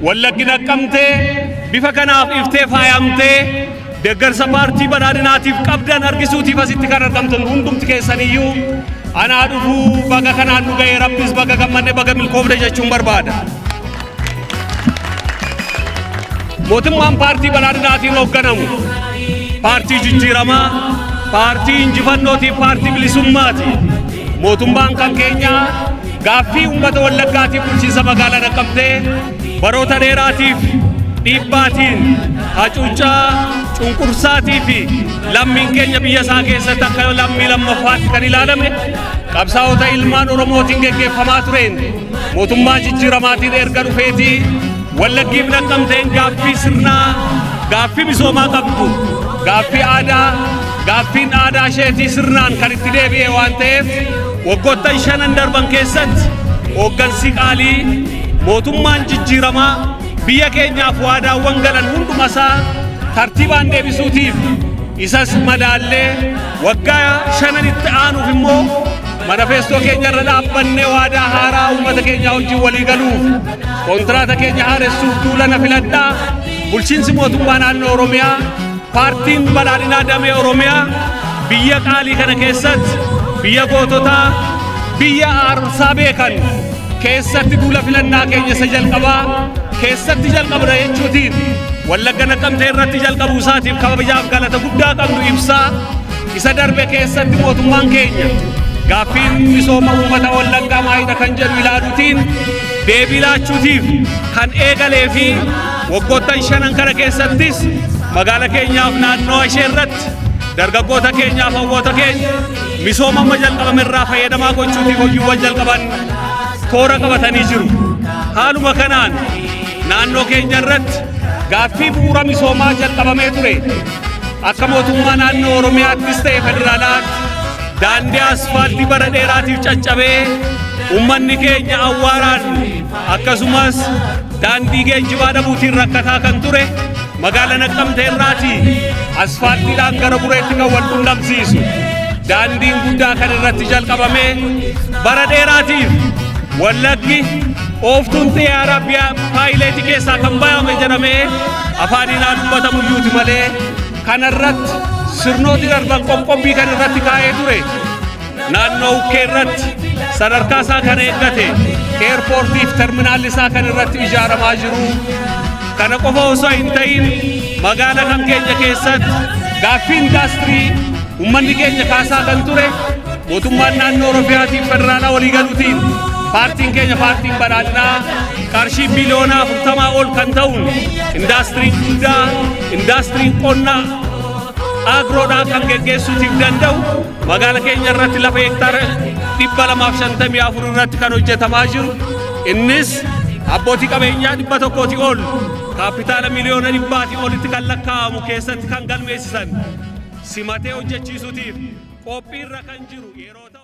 wallaggi naqqamtee bifa kanaaf iftee faayamtee deeggarsa paartii badhaadhinaatiif qabdan argisuutiif asitti kan argamtan hundumti keessaniyyuu anaa dhufuu baga kanaan nu ga'e rabbis baga gammanne baga milkoofne jechuun barbaada. Mootummaan paartii badhaadhinaatiin hoogganamu paartii jijjiiramaa, paartii injifannootiif paartii bilisummaati. Mootummaan kan keenya gaaffii uummata wallaggaatiif bulchiinsa magaalaa Naqqamtee baroota dheeraatiif dhiibbaatiin hacuuccaa cunqursaatii fi lammiin keenya biyya isaa keessatti akka lammii lammaffaatti kan ilaalame qabsaa'ota ilmaan Oromootiin geggeeffamaa tureen mootummaa jijjiiramaatiin erga dhufeetii wallaggiif Naqqamteen gaaffii sirnaa, gaaffii misoomaa qabdu, gaaffii aadaa, gaaffiin aadaa isheetii sirnaan kan itti deebi'e waan ta'eef waggoottan 5 darban keessatti hooggansi qaalii mootummaan jijjiiramaa biyya keenyaaf waadaawwan galan hundumasaa tartiibaan deebisuutiif isas madaallee waggaa 5 itti aanuuf immoo manifeestoo keenya irra dhaabbannee waadaa haaraa uummata keenyaa wajjin walii galuuf kontiraata keenya haaressuuf duulana filadhaa bulchiinsi mootummaa naannoo Oromiyaa paartiin badhaadhinaa damee Oromiyaa biyya qaalii kana keessatti biyya goototaa biyya aarsaa beekan keessatti duula filannaa keenya isa jalqabaa keessatti jalqabna jechuutiin wallagga Naqqamtee irratti jalqabuu isaatiif kabajaaf galata guddaa qabnu ibsaa. Isa darbe keessatti mootummaan keenya gaaffiin misooma uummata wallaggaa maayidha kan jedhu ilaaluutiin deebii laachuutiif kan eegalee fi waggoottan 5 kana keessattis magaala keenyaaf naannoo ishee irratti dargaggoota keenyaaf hawwoota keenya misooma amma jalqabame irraa fayyadamaa gochuutiif hojiiwwan jalqaban toora qabatanii jiru. Haaluma kanaan naannoo keenya irratti gaaffii bu'uura misoomaa jalqabamee ture akka mootummaa naannoo Oromiyaattis ta'e federaalaatti daandii asfaaltii bara dheeraatiif caccabee uummanni keenya awwaaraan akkasumas daandii geejjibaa dhabuutiin rakkataa kan ture magaala Naqqamtee irraatii asfaaltiidhaan gara bureetti kan wal qunnamsiisu daandiin guddaa kan irratti jalqabamee bara dheeraatiif wallaggi ooftuun xiyyaara paayileetii keessaa kan bayame jedhamee afaaniin dubbatamuyyuuti malee kanarratti sirnooti darban qoqqobbii kan irratti kaa'ee ture naannoo ukkee irratti sadarkaa isaa kan eeggate eerpoortiif terminaalli isaa kan irratti ijaaramaa jiru. Kana qofa osoo hin ta'in magaala kan keenya keessatti gaaffii indaastirii uummanni keenya kaasaa kan ture mootummaan naannoo Oromiyaatiif federaalaa walii galuutiin paartiin keenya paartiin badhaadhinaa qarshii biliyoona 40 ol kan ta'uun indaastiriin guddaa indaastiriin qonnaa agroodhaa kan geggeessuutiif danda'u magaala keenya irratti lafa hektaara 254 irratti kan hojjetamaa jiru. Innis abbootii qabeenyaa 100 ol kaapitaala miliyoona 100 olitti kan lakkaa'amu keessatti kan galmeessisan simatee hojjechiisuutiif qophiirra kan jiru yeroo ta'u